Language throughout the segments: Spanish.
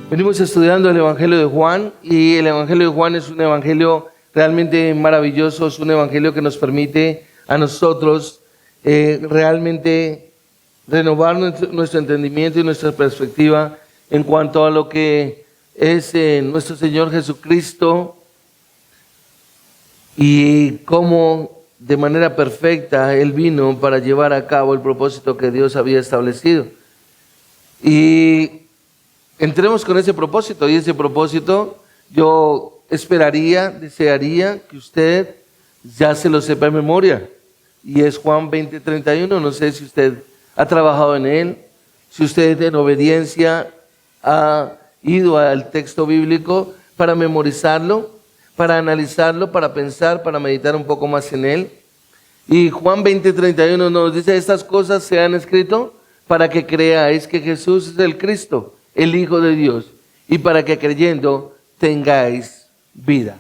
Venimos estudiando el Evangelio de Juan y el Evangelio de Juan es un evangelio realmente maravilloso, es un evangelio que nos permite a nosotros realmente renovar nuestro entendimiento y nuestra perspectiva en cuanto a lo que es nuestro Señor Jesucristo y cómo de manera perfecta Él vino para llevar a cabo el propósito que Dios había establecido. Y entremos con ese propósito, y ese propósito yo esperaría, desearía que usted ya se lo sepa en memoria, y es Juan 20:31. No sé si usted ha trabajado en él, si usted en obediencia ha ido al texto bíblico para memorizarlo, para analizarlo, para pensar, para meditar un poco más en él. Y Juan 20:31 nos dice: estas cosas se han escrito para que creáis que Jesús es el Cristo, el Hijo de Dios, y para que creyendo tengáis vida.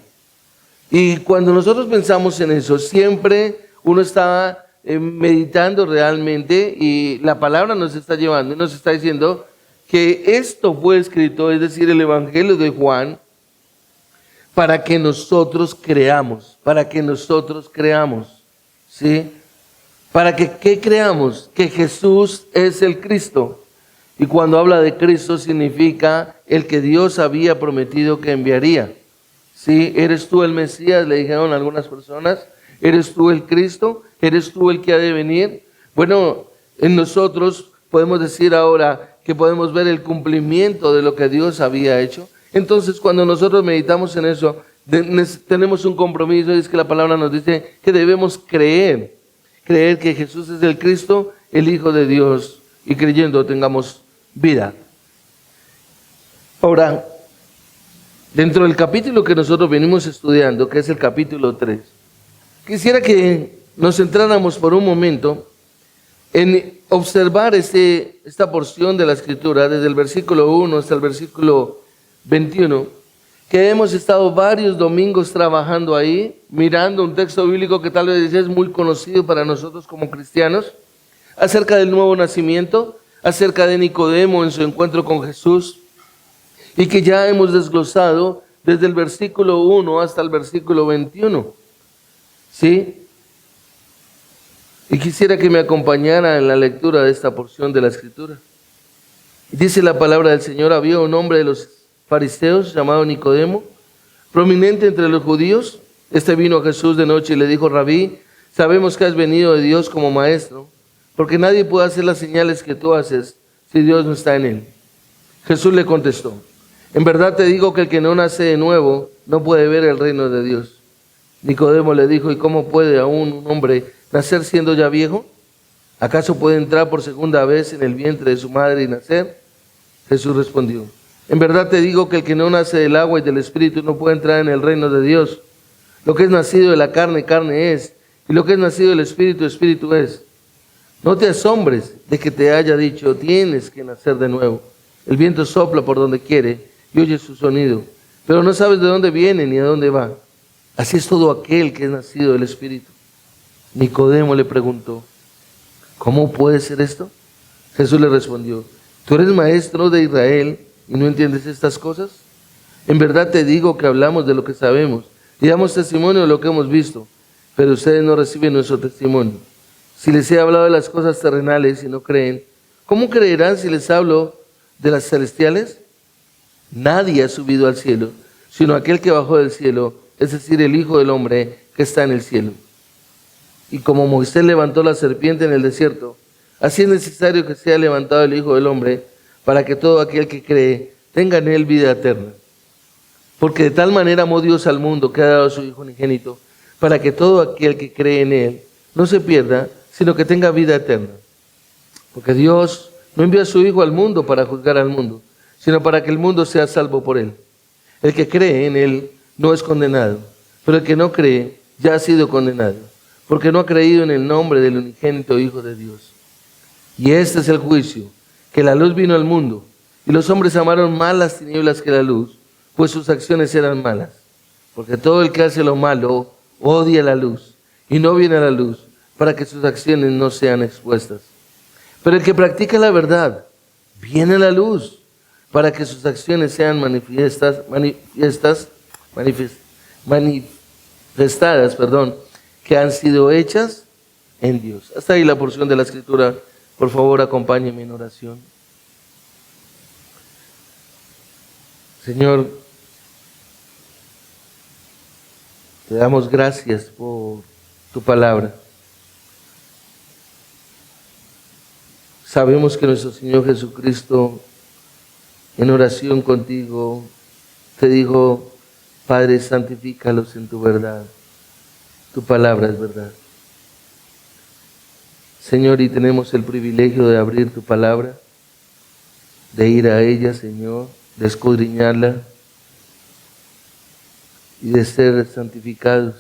Y cuando nosotros pensamos en eso, siempre uno está meditando realmente, y la palabra nos está llevando y nos está diciendo que esto fue escrito, es decir, el Evangelio de Juan, para que nosotros creamos, ¿sí? Para que, ¿qué creamos? Que Jesús es el Cristo. Y cuando habla de Cristo significa el que Dios había prometido que enviaría. ¿Sí? ¿Eres tú el Mesías?, le dijeron algunas personas. ¿Eres tú el Cristo? ¿Eres tú el que ha de venir? Bueno, en nosotros podemos decir ahora que podemos ver el cumplimiento de lo que Dios había hecho. Entonces, cuando nosotros meditamos en eso, tenemos un compromiso, y es que la palabra nos dice que debemos creer que Jesús es el Cristo, el Hijo de Dios, y creyendo tengamos vida. Ahora, dentro del capítulo que nosotros venimos estudiando, que es el capítulo 3, quisiera que nos centráramos por un momento en observar esta porción de la Escritura, desde el versículo 1 hasta el versículo 21, que hemos estado varios domingos trabajando ahí, mirando un texto bíblico que tal vez es muy conocido para nosotros como cristianos, acerca del nuevo nacimiento, acerca de Nicodemo en su encuentro con Jesús, y que ya hemos desglosado desde el versículo 1 hasta el versículo 21. ¿Sí? Y quisiera que me acompañara en la lectura de esta porción de la Escritura. Dice la palabra del Señor: había un hombre de los fariseos llamado Nicodemo, prominente entre los judíos. Este vino a Jesús de noche y le dijo: Rabí, sabemos que has venido de Dios como maestro, porque nadie puede hacer las señales que tú haces si Dios no está en él. Jesús le contestó: en verdad te digo que el que no nace de nuevo no puede ver el reino de Dios. Nicodemo le dijo: ¿y cómo puede aún un hombre nacer siendo ya viejo? ¿Acaso puede entrar por segunda vez en el vientre de su madre y nacer? Jesús respondió: en verdad te digo que el que no nace del agua y del Espíritu no puede entrar en el reino de Dios. Lo que es nacido de la carne, carne es, y lo que es nacido del Espíritu, Espíritu es. No te asombres de que te haya dicho: tienes que nacer de nuevo. El viento sopla por donde quiere y oyes su sonido, pero no sabes de dónde viene ni a dónde va. Así es todo aquel que es nacido del Espíritu. Nicodemo le preguntó: ¿cómo puede ser esto? Jesús le respondió: ¿tú eres maestro de Israel y no entiendes estas cosas? En verdad te digo que hablamos de lo que sabemos y damos testimonio de lo que hemos visto, pero ustedes no reciben nuestro testimonio. Si les he hablado de las cosas terrenales y no creen, ¿cómo creerán si les hablo de las celestiales? Nadie ha subido al cielo, sino aquel que bajó del cielo, es decir, el Hijo del Hombre que está en el cielo. Y como Moisés levantó la serpiente en el desierto, así es necesario que sea levantado el Hijo del Hombre, para que todo aquel que cree tenga en él vida eterna. Porque de tal manera amó Dios al mundo que ha dado a su Hijo unigénito, para que todo aquel que cree en él no se pierda, sino que tenga vida eterna. Porque Dios no envió a su Hijo al mundo para juzgar al mundo, sino para que el mundo sea salvo por él. El que cree en él no es condenado, pero el que no cree ya ha sido condenado, porque no ha creído en el nombre del unigénito Hijo de Dios. Y este es el juicio, que la luz vino al mundo, y los hombres amaron más las tinieblas que la luz, pues sus acciones eran malas. Porque todo el que hace lo malo odia la luz, y no viene a la luz, para que sus acciones no sean expuestas. Pero el que practica la verdad viene a la luz, para que sus acciones sean manifestadas, que han sido hechas en Dios. Hasta ahí la porción de la Escritura. Por favor, acompáñenme en oración. Señor, te damos gracias por tu palabra. Sabemos que nuestro Señor Jesucristo, en oración contigo, te dijo: Padre, santifícalos en tu verdad. Tu palabra es verdad. Señor, y tenemos el privilegio de abrir tu palabra, de ir a ella, Señor, de escudriñarla y de ser santificados,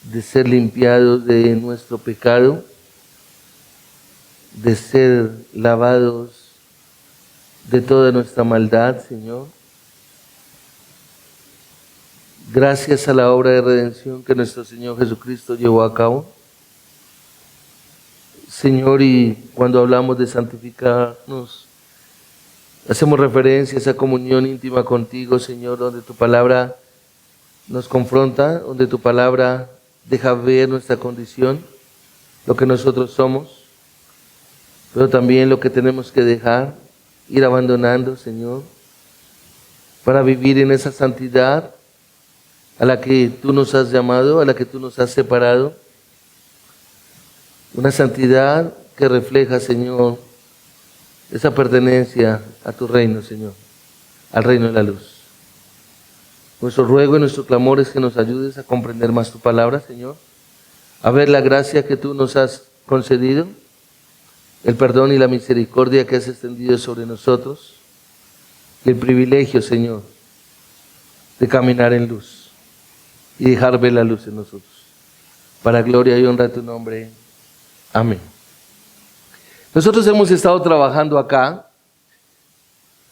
de ser limpiados de nuestro pecado, de ser lavados de toda nuestra maldad, Señor. Gracias a la obra de redención que nuestro Señor Jesucristo llevó a cabo. Señor, y cuando hablamos de santificarnos, hacemos referencia a esa comunión íntima contigo, Señor, donde tu palabra nos confronta, donde tu palabra deja ver nuestra condición, lo que nosotros somos, pero también lo que tenemos que dejar, ir abandonando, Señor, para vivir en esa santidad a la que tú nos has llamado, a la que tú nos has separado. Una santidad que refleja, Señor, esa pertenencia a tu reino, Señor, al reino de la luz. Nuestro ruego y nuestro clamor es que nos ayudes a comprender más tu palabra, Señor, a ver la gracia que tú nos has concedido, el perdón y la misericordia que has extendido sobre nosotros, y el privilegio, Señor, de caminar en luz y dejar ver la luz en nosotros. Para gloria y honra de tu nombre. Amén. Nosotros hemos estado trabajando acá.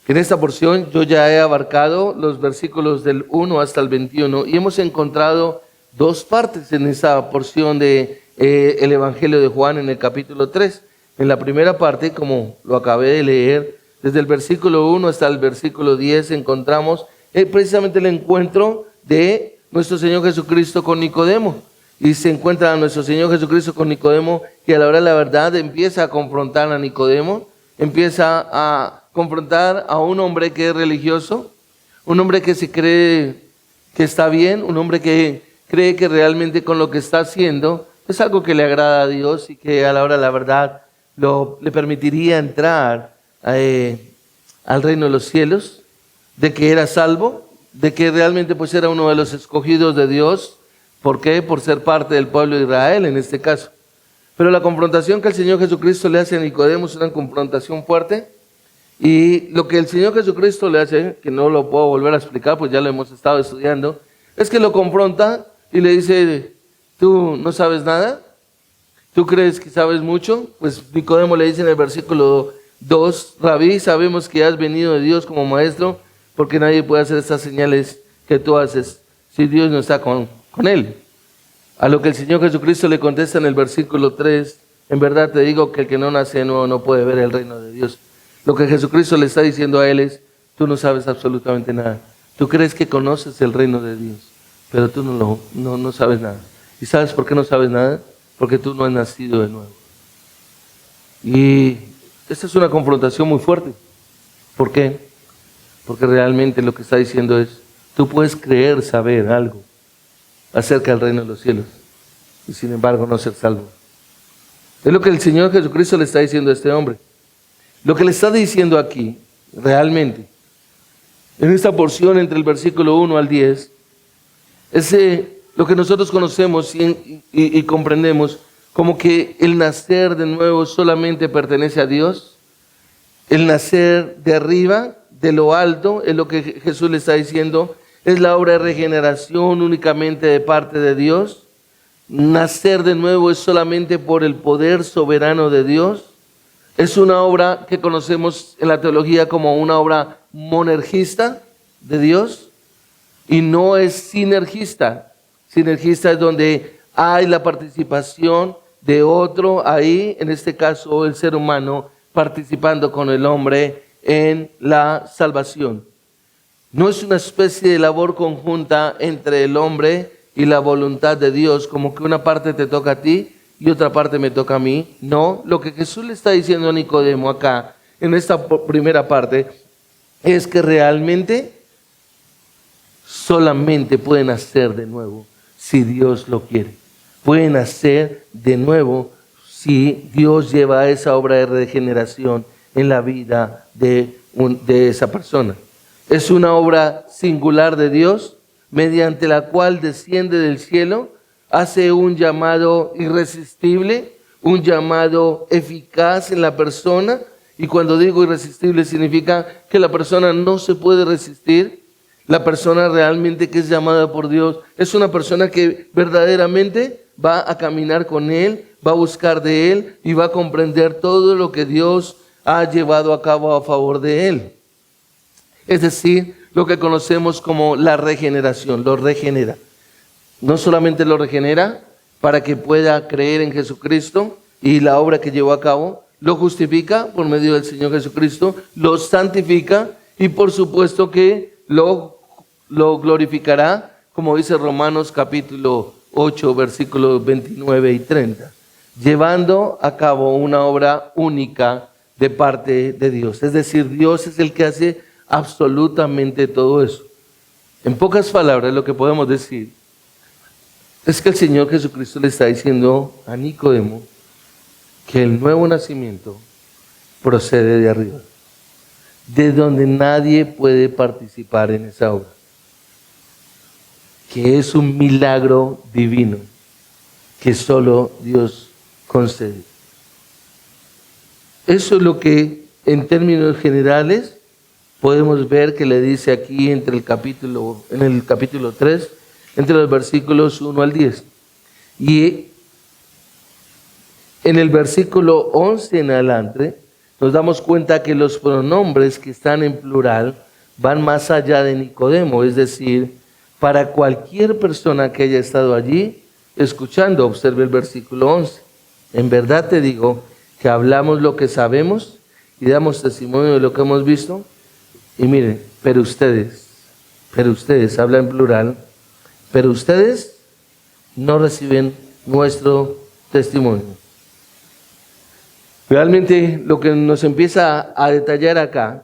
En esta porción yo ya he abarcado los versículos del 1 hasta el 21 y hemos encontrado dos partes en esta porción de el Evangelio de Juan en el capítulo 3. En la primera parte, como lo acabé de leer, desde el versículo 1 hasta el versículo 10 encontramos precisamente el encuentro de nuestro Señor Jesucristo con Nicodemo. Y se encuentra a nuestro Señor Jesucristo con Nicodemo, que a la hora de la verdad empieza a confrontar a Nicodemo, empieza a confrontar a un hombre que es religioso, un hombre que se cree que está bien, un hombre que cree que realmente con lo que está haciendo es algo que le agrada a Dios y que a la hora de la verdad le permitiría entrar al reino de los cielos, de que era salvo, de que realmente pues era uno de los escogidos de Dios. ¿Por qué? Por ser parte del pueblo de Israel en este caso. Pero la confrontación que el Señor Jesucristo le hace a Nicodemo es una confrontación fuerte. Y lo que el Señor Jesucristo le hace, que no lo puedo volver a explicar, pues ya lo hemos estado estudiando, es que lo confronta y le dice: ¿tú no sabes nada? ¿Tú crees que sabes mucho? Pues Nicodemo le dice en el versículo 2: Rabí, sabemos que has venido de Dios como maestro, porque nadie puede hacer estas señales que tú haces si Dios no está con él. A lo que el Señor Jesucristo le contesta en el versículo 3: en verdad te digo que el que no nace de nuevo no puede ver el reino de Dios. Lo que Jesucristo le está diciendo a él es: tú no sabes absolutamente nada. Tú crees que conoces el reino de Dios, pero tú no sabes nada. ¿Y sabes por qué no sabes nada? Porque tú no has nacido de nuevo. Y esta es una confrontación muy fuerte. ¿Por qué? Porque realmente lo que está diciendo es: tú puedes creer saber algo acerca del reino de los cielos y sin embargo no ser salvo. Es lo que el Señor Jesucristo le está diciendo a este hombre. Lo que le está diciendo aquí, realmente, en esta porción entre el versículo 1 al 10, es lo que nosotros conocemos y comprendemos como que el nacer de nuevo solamente pertenece a Dios. El nacer de arriba, de lo alto, es lo que Jesús le está diciendo. Es la obra de regeneración únicamente de parte de Dios. Nacer de nuevo es solamente por el poder soberano de Dios. Es una obra que conocemos en la teología como una obra monergista de Dios y no es sinergista. Sinergista es donde hay la participación de otro ahí, en este caso el ser humano, participando con el hombre en la salvación. No es una especie de labor conjunta entre el hombre y la voluntad de Dios, como que una parte te toca a ti y otra parte me toca a mí. No, lo que Jesús le está diciendo a Nicodemo acá, en esta primera parte, es que realmente solamente pueden nacer de nuevo si Dios lo quiere. Pueden nacer de nuevo si Dios lleva esa obra de regeneración en la vida de esa persona. Es una obra singular de Dios, mediante la cual desciende del cielo, hace un llamado irresistible, un llamado eficaz en la persona. Y cuando digo irresistible significa que la persona no se puede resistir. La persona realmente que es llamada por Dios es una persona que verdaderamente va a caminar con Él, va a buscar de Él y va a comprender todo lo que Dios ha llevado a cabo a favor de Él. Es decir, lo que conocemos como la regeneración, lo regenera. No solamente lo regenera para que pueda creer en Jesucristo y la obra que llevó a cabo, lo justifica por medio del Señor Jesucristo, lo santifica y por supuesto que lo glorificará, como dice Romanos capítulo 8, versículos 29 y 30, llevando a cabo una obra única de parte de Dios. Es decir, Dios es el que hace absolutamente todo eso. En pocas palabras, lo que podemos decir es que el Señor Jesucristo le está diciendo a Nicodemo que el nuevo nacimiento procede de arriba, de donde nadie puede participar en esa obra, que es un milagro divino que solo Dios concede. Eso es lo que en términos generales podemos ver que le dice aquí en el capítulo 3, entre los versículos 1 al 10. Y en el versículo 11 en adelante nos damos cuenta que los pronombres que están en plural van más allá de Nicodemo, es decir, para cualquier persona que haya estado allí escuchando. Observe el versículo 11. En verdad te digo que hablamos lo que sabemos y damos testimonio de lo que hemos visto. Y miren, pero ustedes, habla en plural, pero ustedes no reciben nuestro testimonio. Realmente lo que nos empieza a detallar acá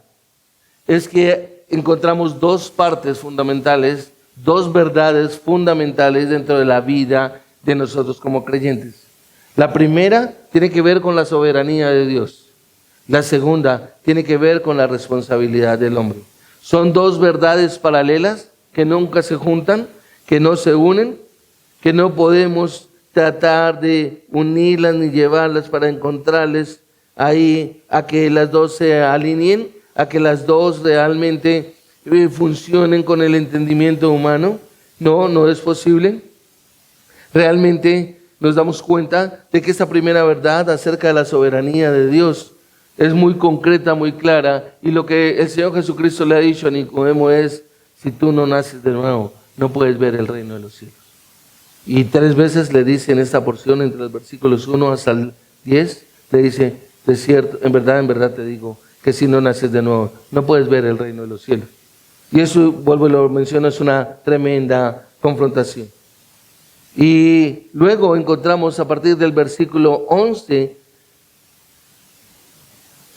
es que encontramos dos partes fundamentales, dos verdades fundamentales dentro de la vida de nosotros como creyentes. La primera tiene que ver con la soberanía de Dios. La segunda tiene que ver con la responsabilidad del hombre. Son dos verdades paralelas que nunca se juntan, que no se unen, que no podemos tratar de unirlas ni llevarlas para encontrarles ahí a que las dos se alineen, a que las dos realmente funcionen con el entendimiento humano. No, no es posible. Realmente nos damos cuenta de que esta primera verdad acerca de la soberanía de Dios es muy concreta, muy clara, y lo que el Señor Jesucristo le ha dicho a Nicodemo es: si tú no naces de nuevo, no puedes ver el reino de los cielos. Y 3 veces le dice en esta porción, entre los versículos 1 hasta el 10, le dice: de cierto, en verdad te digo, que si no naces de nuevo, no puedes ver el reino de los cielos. Y eso, vuelvo y lo menciono, es una tremenda confrontación. Y luego encontramos a partir del versículo 11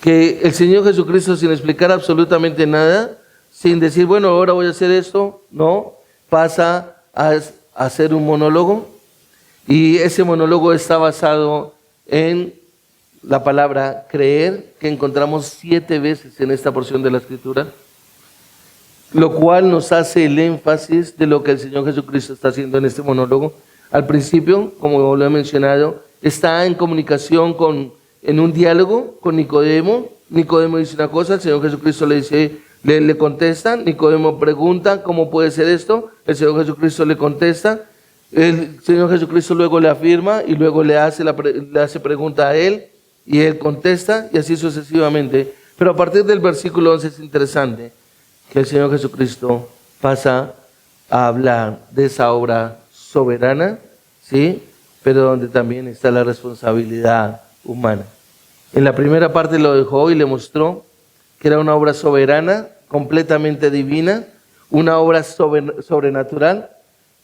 que el Señor Jesucristo, sin explicar absolutamente nada, sin decir, bueno, ahora voy a hacer esto, no, pasa a hacer un monólogo, y ese monólogo está basado en la palabra creer, que encontramos 7 veces en esta porción de la Escritura, lo cual nos hace el énfasis de lo que el Señor Jesucristo está haciendo en este monólogo. Al principio, como lo he mencionado, está en comunicación en un diálogo con Nicodemo. Nicodemo dice una cosa, el Señor Jesucristo le contesta. Nicodemo pregunta, ¿cómo puede ser esto? El Señor Jesucristo le contesta. El Señor Jesucristo luego le afirma y luego le hace pregunta a él y él contesta, y así sucesivamente. Pero a partir del versículo 11 es interesante que el Señor Jesucristo pasa a hablar de esa obra soberana, ¿sí? Pero donde también está la responsabilidad humana. En la primera parte lo dejó y le mostró que era una obra soberana, completamente divina, una obra sobrenatural,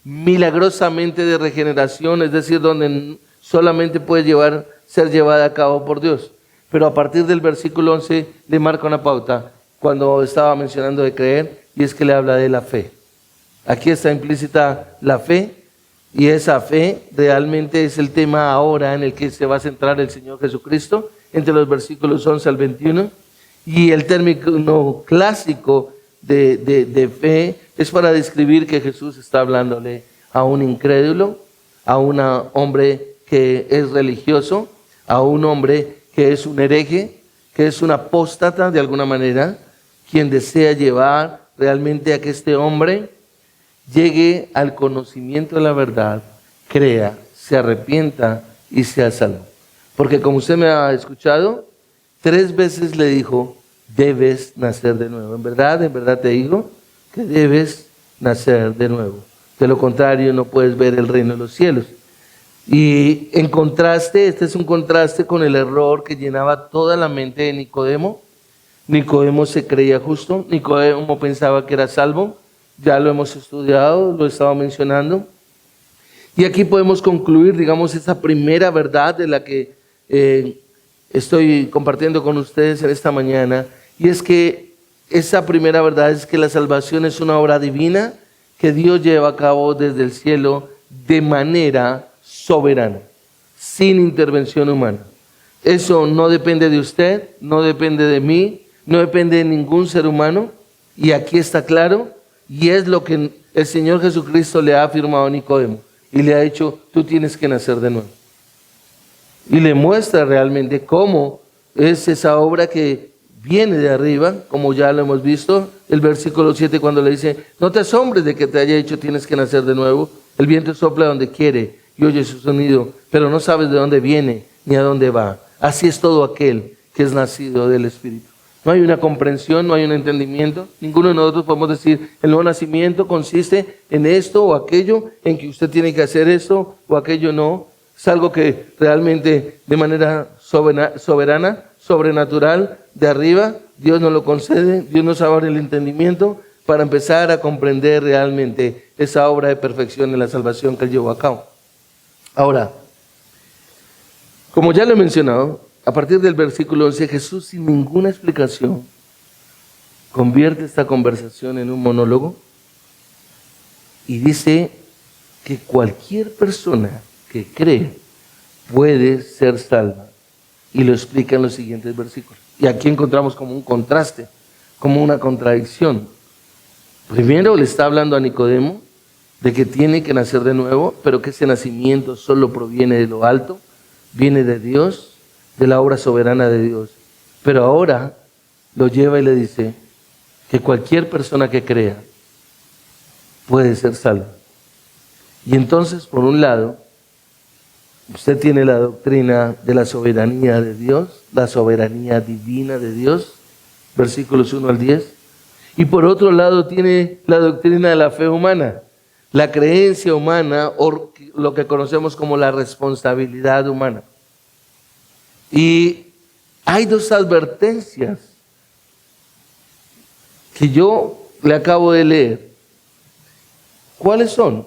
milagrosamente de regeneración, es decir, donde solamente puede ser llevada a cabo por Dios. Pero a partir del versículo 11 le marca una pauta cuando estaba mencionando de creer, y es que le habla de la fe. Aquí está implícita la fe, y esa fe realmente es el tema ahora en el que se va a centrar el Señor Jesucristo, entre los versículos 11 al 21, y el término clásico de fe es para describir que Jesús está hablándole a un incrédulo, a un hombre que es religioso, a un hombre que es un hereje, que es un apóstata de alguna manera, quien desea llevar realmente a que este hombre llegue al conocimiento de la verdad, crea, se arrepienta y sea salvo. Porque como usted me ha escuchado, 3 veces le dijo, debes nacer de nuevo. En verdad te digo que debes nacer de nuevo. De lo contrario no puedes ver el reino de los cielos. Y en contraste, este es un contraste con el error que llenaba toda la mente de Nicodemo. Nicodemo se creía justo, Nicodemo pensaba que era salvo, ya lo hemos estudiado, lo estaba mencionando. Y aquí podemos concluir, digamos, esa primera verdad de la que estoy compartiendo con ustedes en esta mañana, y es que esa primera verdad es que la salvación es una obra divina que Dios lleva a cabo desde el cielo de manera soberana, sin intervención humana. Eso no depende de usted, no depende de mí, no depende de ningún ser humano, y aquí está claro, y es lo que el Señor Jesucristo le ha afirmado a Nicodemo, y le ha dicho, tú tienes que nacer de nuevo. Y le muestra realmente cómo es esa obra que viene de arriba, como ya lo hemos visto, el versículo 7 cuando le dice, no te asombres de que te haya dicho tienes que nacer de nuevo, el viento sopla donde quiere y oye su sonido, pero no sabes de dónde viene ni a dónde va. Así es todo aquel que es nacido del Espíritu. No hay una comprensión, no hay un entendimiento. Ninguno de nosotros podemos decir, el nuevo nacimiento consiste en esto o aquello, en que usted tiene que hacer esto o aquello no. Es algo que realmente de manera soberana, sobrenatural, de arriba, Dios nos lo concede, Dios nos abre el entendimiento para empezar a comprender realmente esa obra de perfección en la salvación que Él llevó a cabo. Ahora, como ya lo he mencionado, a partir del versículo 11, Jesús sin ninguna explicación convierte esta conversación en un monólogo y dice que cualquier persona que cree puede ser salva. Y lo explica en los siguientes versículos. Y aquí encontramos como un contraste, como una contradicción. Primero le está hablando a Nicodemo de que tiene que nacer de nuevo, pero que ese nacimiento solo proviene de lo alto, viene de Dios, de la obra soberana de Dios. Pero ahora lo lleva y le dice que cualquier persona que crea puede ser salva. Y entonces, por un lado, usted tiene la doctrina de la soberanía de Dios, la soberanía divina de Dios, versículos 1 al 10. Y por otro lado tiene la doctrina de la fe humana, la creencia humana o lo que conocemos como la responsabilidad humana. Y hay 2 advertencias que yo le acabo de leer. ¿Cuáles son?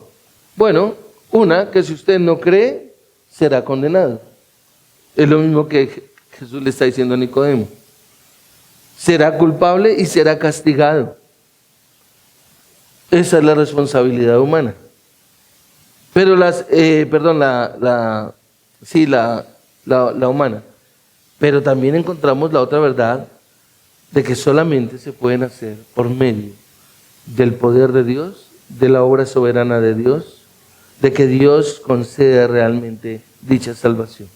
Bueno, una, que si usted no cree, será condenado. Es lo mismo que Jesús le está diciendo a Nicodemo. Será culpable y será castigado. Esa es la responsabilidad humana. Pero la humana. Pero también encontramos la otra verdad de que solamente se pueden hacer por medio del poder de Dios, de la obra soberana de Dios, de que Dios conceda realmente dicha salvación.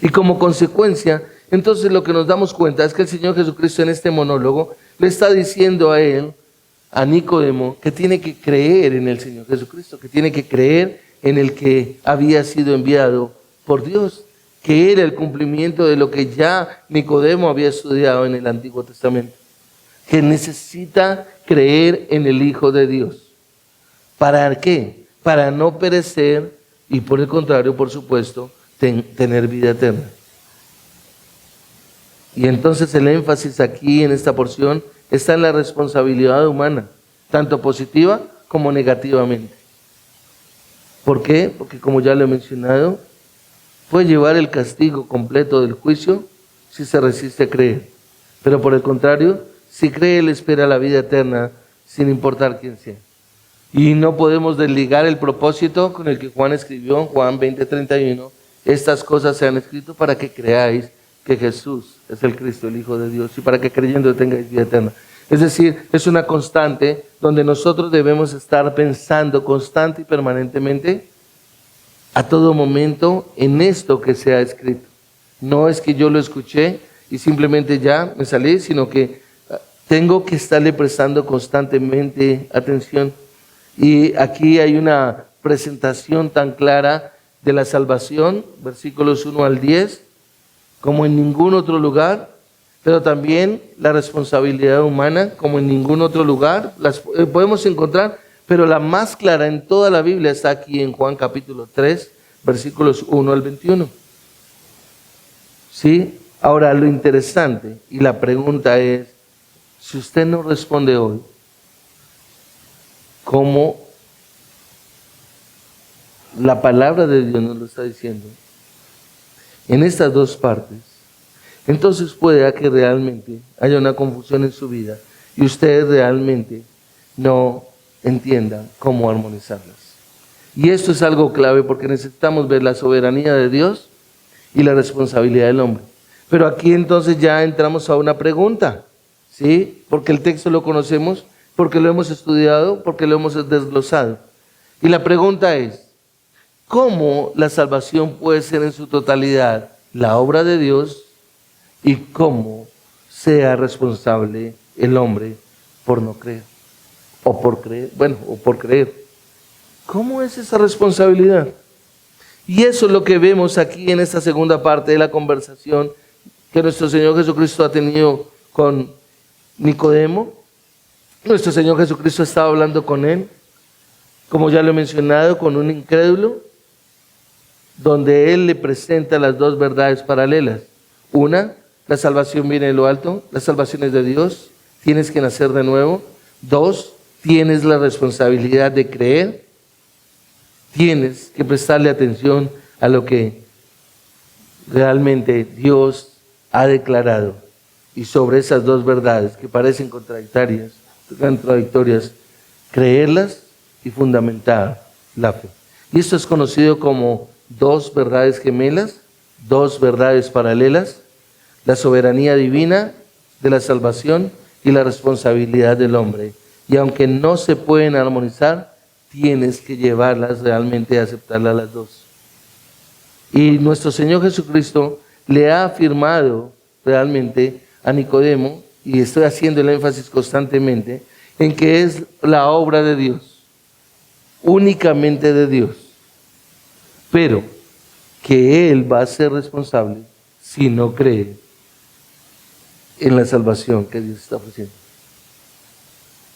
Y como consecuencia, entonces lo que nos damos cuenta es que el Señor Jesucristo en este monólogo le está diciendo a él, a Nicodemo, que tiene que creer en el Señor Jesucristo, que tiene que creer en el que había sido enviado por Dios, que era el cumplimiento de lo que ya Nicodemo había estudiado en el Antiguo Testamento, que necesita creer en el Hijo de Dios. ¿Para qué? Para no perecer y por el contrario, por supuesto, tener vida eterna. Y entonces el énfasis aquí en esta porción está en la responsabilidad humana, tanto positiva como negativamente. ¿Por qué? Porque como ya lo he mencionado, puede llevar el castigo completo del juicio si se resiste a creer. Pero por el contrario, si cree, él espera la vida eterna sin importar quién sea. Y no podemos desligar el propósito con el que Juan escribió en Juan 20:31. Estas cosas se han escrito para que creáis que Jesús es el Cristo, el Hijo de Dios, y para que creyendo tengáis vida eterna. Es decir, es una constante donde nosotros debemos estar pensando constante y permanentemente a todo momento en esto que se ha escrito. No es que yo lo escuché y simplemente ya me salí, sino que tengo que estarle prestando constantemente atención. Y aquí hay una presentación tan clara de la salvación, versículos 1 al 10, como en ningún otro lugar, pero también la responsabilidad humana, como en ningún otro lugar, las podemos encontrar, pero la más clara en toda la Biblia está aquí en Juan capítulo 3, versículos 1 al 21. ¿Sí? Ahora, lo interesante y la pregunta es, si usted no responde hoy, ¿cómo la palabra de Dios nos lo está diciendo en estas dos partes? Entonces puede que realmente haya una confusión en su vida y usted realmente no entienda cómo armonizarlas. Y esto es algo clave porque necesitamos ver la soberanía de Dios y la responsabilidad del hombre. Pero aquí entonces ya entramos a una pregunta, ¿sí? Porque el texto lo conocemos, porque lo hemos estudiado, porque lo hemos desglosado. Y la pregunta es, ¿cómo la salvación puede ser en su totalidad la obra de Dios y cómo sea responsable el hombre por no creer? O por creer, o por creer. ¿Cómo es esa responsabilidad? Y eso es lo que vemos aquí en esta segunda parte de la conversación que nuestro Señor Jesucristo ha tenido con Nicodemo. Nuestro Señor Jesucristo estaba hablando con él, como ya lo he mencionado, con un incrédulo, donde Él le presenta las dos verdades paralelas. Una, la salvación viene de lo alto, la salvación es de Dios, tienes que nacer de nuevo. Dos, tienes la responsabilidad de creer, tienes que prestarle atención a lo que realmente Dios ha declarado. Y sobre esas dos verdades que parecen contradictorias, creerlas y fundamentar la fe. Y esto es conocido como dos verdades gemelas, dos verdades paralelas, la soberanía divina de la salvación y la responsabilidad del hombre. Y aunque no se pueden armonizar, tienes que llevarlas realmente a aceptarlas las dos. Y nuestro Señor Jesucristo le ha afirmado realmente a Nicodemo, y estoy haciendo el énfasis constantemente, en que es la obra de Dios, únicamente de Dios, pero que Él va a ser responsable si no cree en la salvación que Dios está ofreciendo.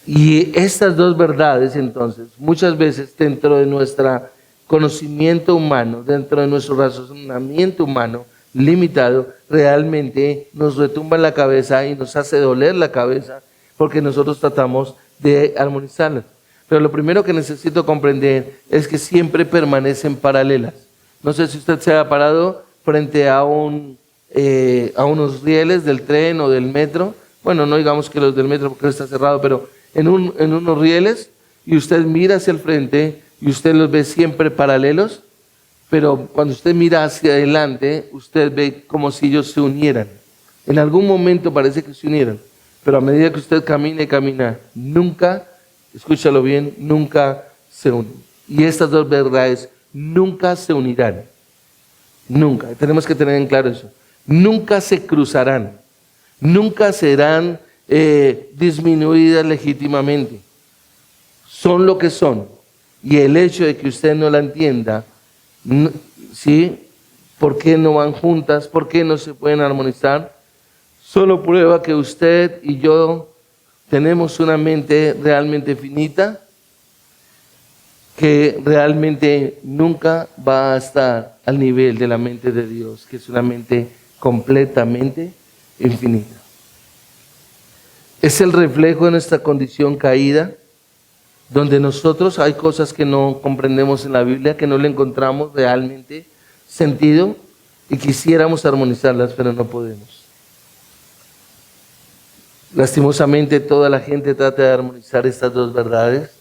Y estas dos verdades, entonces, muchas veces dentro de nuestro conocimiento humano, dentro de nuestro razonamiento humano limitado, realmente nos retumba en la cabeza y nos hace doler la cabeza porque nosotros tratamos de armonizarlas. Pero lo primero que necesito comprender es que siempre permanecen paralelas. No sé si usted se ha parado frente a unos rieles del tren o del metro. Bueno, no digamos que los del metro porque está cerrado, pero en unos rieles, y usted mira hacia el frente y usted los ve siempre paralelos, pero cuando usted mira hacia adelante, usted ve como si ellos se unieran. En algún momento parece que se unieran, pero a medida que usted camina y camina, nunca, escúchalo bien, nunca se unen. Y estas dos verdades nunca se unirán. Nunca. Tenemos que tener en claro eso. Nunca se cruzarán. Nunca serán disminuidas legítimamente. Son lo que son. Y el hecho de que usted no la entienda, ¿sí? ¿Por qué no van juntas? ¿Por qué no se pueden armonizar? Solo prueba que usted y yo tenemos una mente realmente finita, que realmente nunca va a estar al nivel de la mente de Dios, que es una mente completamente infinita. Es el reflejo de nuestra condición caída, donde nosotros hay cosas que no comprendemos en la Biblia, que no le encontramos realmente sentido y quisiéramos armonizarlas, pero no podemos. Lastimosamente toda la gente trata de armonizar estas dos verdades,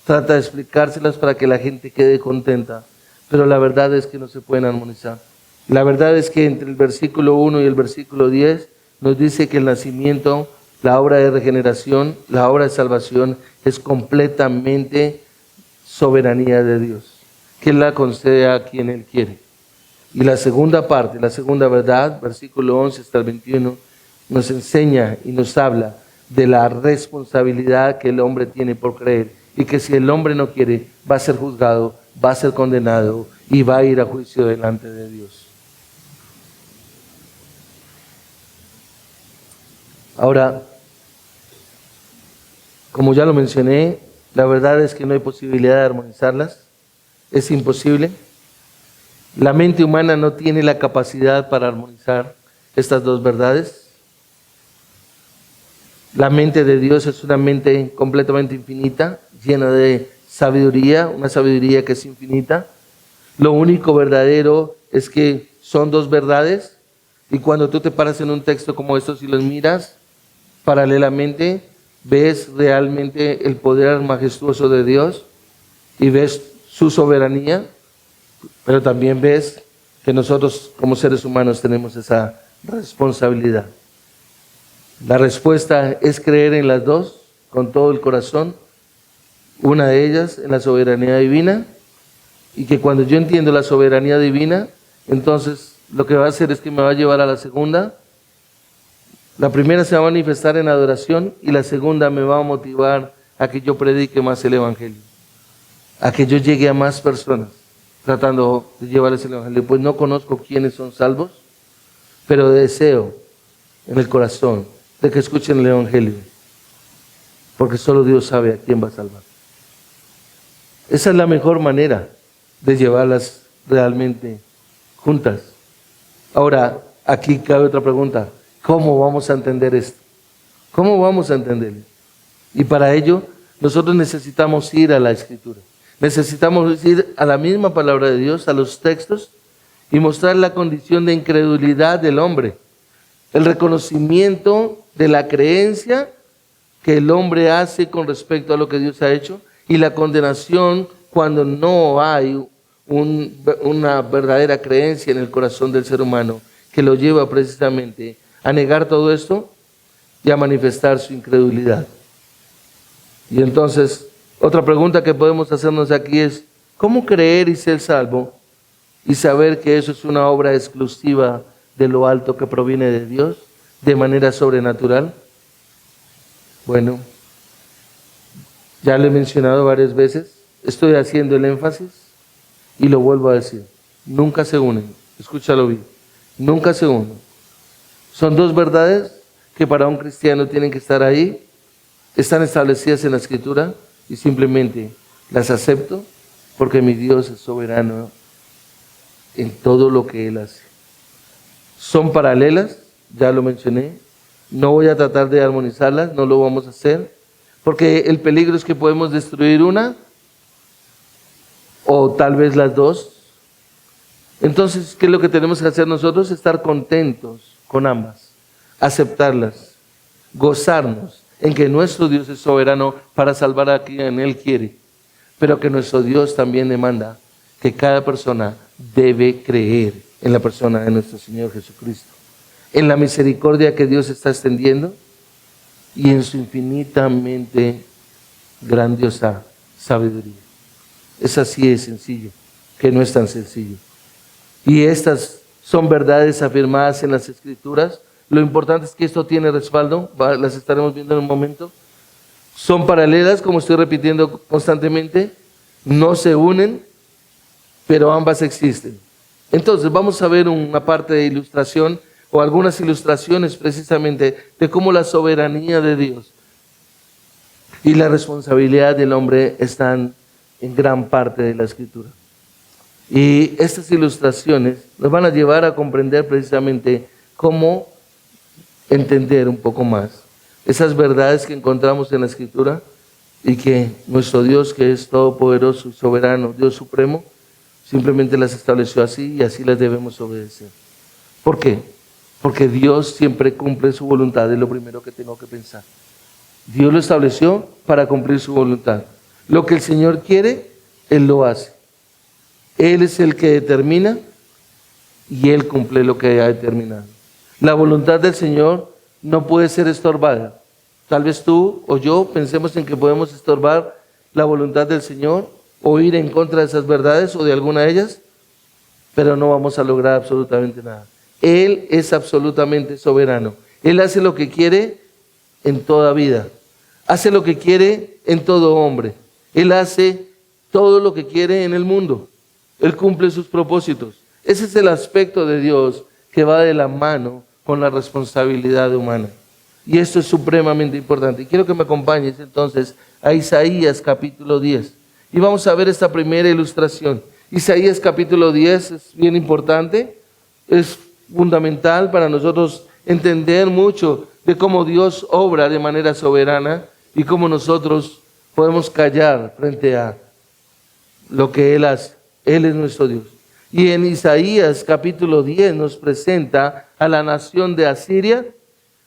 trata de explicárselas para que la gente quede contenta, pero la verdad es que no se pueden armonizar. La verdad es que entre el versículo 1 y el versículo 10 nos dice que el nacimiento, la obra de regeneración, la obra de salvación es completamente soberanía de Dios, que Él la concede a quien Él quiere. Y la segunda parte, la segunda verdad, versículo 11 hasta el 21, nos enseña y nos habla de la responsabilidad que el hombre tiene por creer y que si el hombre no quiere, va a ser juzgado, va a ser condenado y va a ir a juicio delante de Dios. Ahora, como ya lo mencioné, la verdad es que no hay posibilidad de armonizarlas, es imposible. La mente humana no tiene la capacidad para armonizar estas dos verdades. La mente de Dios es una mente completamente infinita, llena de sabiduría, una sabiduría que es infinita. Lo único verdadero es que son dos verdades y cuando tú te paras en un texto como estos y los miras paralelamente, ves realmente el poder majestuoso de Dios y ves su soberanía, pero también ves que nosotros como seres humanos tenemos esa responsabilidad. La respuesta es creer en las dos con todo el corazón, una de ellas en la soberanía divina, y que cuando yo entiendo la soberanía divina, entonces lo que va a hacer es que me va a llevar a la segunda. La primera se va a manifestar en adoración y la segunda me va a motivar a que yo predique más el Evangelio, a que yo llegue a más personas tratando de llevarles el Evangelio. Pues no conozco quiénes son salvos, pero deseo en el corazón de que escuchen el Evangelio, porque solo Dios sabe a quién va a salvar. Esa es la mejor manera de llevarlas realmente juntas. Ahora, aquí cabe otra pregunta. ¿Cómo vamos a entender esto? ¿Cómo vamos a entenderlo? Y para ello, nosotros necesitamos ir a la Escritura. Necesitamos ir a la misma palabra de Dios, a los textos, y mostrar la condición de incredulidad del hombre. El reconocimiento de la creencia que el hombre hace con respecto a lo que Dios ha hecho y la condenación cuando no hay una verdadera creencia en el corazón del ser humano que lo lleva precisamente a negar todo esto y a manifestar su incredulidad. Y entonces, otra pregunta que podemos hacernos aquí es, ¿cómo creer y ser salvo y saber que eso es una obra exclusiva de lo alto que proviene de Dios de manera sobrenatural? Bueno, ya lo he mencionado varias veces, estoy haciendo el énfasis y lo vuelvo a decir, nunca se unen, escúchalo bien, nunca se unen. Son dos verdades que para un cristiano tienen que estar ahí, están establecidas en la Escritura y simplemente las acepto porque mi Dios es soberano en todo lo que Él hace. Son paralelas, ya lo mencioné, no voy a tratar de armonizarlas, no lo vamos a hacer, porque el peligro es que podemos destruir una o tal vez las dos. Entonces, ¿qué es lo que tenemos que hacer nosotros? Estar contentos con ambas, aceptarlas, gozarnos en que nuestro Dios es soberano para salvar a quien Él quiere, pero que nuestro Dios también demanda que cada persona debe creer en la persona de nuestro Señor Jesucristo, en la misericordia que Dios está extendiendo y en su infinitamente grandiosa sabiduría. Es así de sencillo, que no es tan sencillo. Y estas son verdades afirmadas en las Escrituras. Lo importante es que esto tiene respaldo, las estaremos viendo en un momento. Son paralelas, como estoy repitiendo constantemente, no se unen, pero ambas existen. Entonces vamos a ver una parte de ilustración o algunas ilustraciones precisamente de cómo la soberanía de Dios y la responsabilidad del hombre están en gran parte de la Escritura. Y estas ilustraciones nos van a llevar a comprender precisamente cómo entender un poco más esas verdades que encontramos en la Escritura y que nuestro Dios, que es todopoderoso y soberano, Dios supremo, simplemente las estableció así y así las debemos obedecer. ¿Por qué? Porque Dios siempre cumple su voluntad, es lo primero que tengo que pensar. Dios lo estableció para cumplir su voluntad. Lo que el Señor quiere, Él lo hace. Él es el que determina y Él cumple lo que ha determinado. La voluntad del Señor no puede ser estorbada. Tal vez tú o yo pensemos en que podemos estorbar la voluntad del Señor o ir en contra de esas verdades o de alguna de ellas, pero no vamos a lograr absolutamente nada. Él es absolutamente soberano. Él hace lo que quiere en toda vida. Hace lo que quiere en todo hombre. Él hace todo lo que quiere en el mundo. Él cumple sus propósitos. Ese es el aspecto de Dios que va de la mano con la responsabilidad humana. Y esto es supremamente importante. Y quiero que me acompañes entonces a Isaías capítulo 10. Y vamos a ver esta primera ilustración. Isaías capítulo 10 es bien importante, es fundamental para nosotros entender mucho de cómo Dios obra de manera soberana y cómo nosotros podemos callar frente a lo que Él hace. Él es nuestro Dios. Y en Isaías capítulo 10 nos presenta a la nación de Asiria,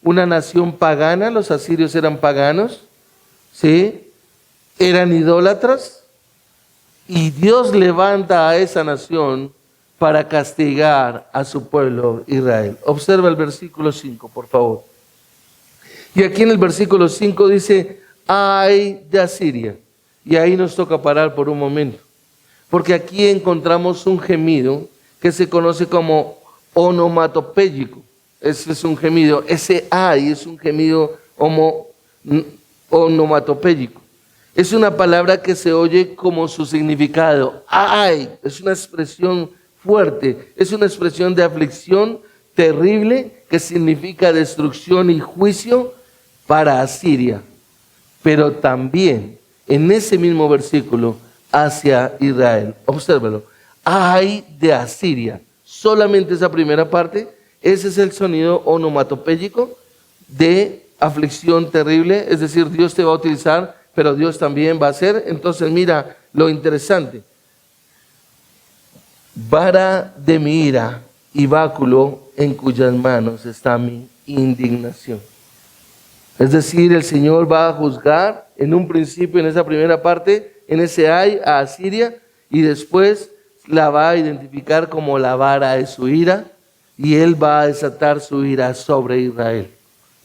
una nación pagana. Los asirios eran paganos, ¿sí? Eran idólatras, y Dios levanta a esa nación para castigar a su pueblo Israel. Observa el versículo 5, por favor. Y aquí en el versículo 5 dice, ay de Asiria. Y ahí nos toca parar por un momento, porque aquí encontramos un gemido que se conoce como onomatopéyico. Ese es un gemido, ese ay es un gemido onomatopéyico. Es una palabra que se oye como su significado. Ay, es una expresión fuerte, es una expresión de aflicción terrible que significa destrucción y juicio para Asiria. Pero también en ese mismo versículo hacia Israel. Obsérvelo. Ay de Asiria. Solamente esa primera parte, ese es el sonido onomatopéyico de aflicción terrible. Es decir, Dios te va a utilizar, pero Dios también va a hacer. Entonces mira lo interesante. Vara de mi ira y báculo en cuyas manos está mi indignación. Es decir, el Señor va a juzgar en un principio, en esa primera parte, en ese ay a Asiria, y después la va a identificar como la vara de su ira, y Él va a desatar su ira sobre Israel.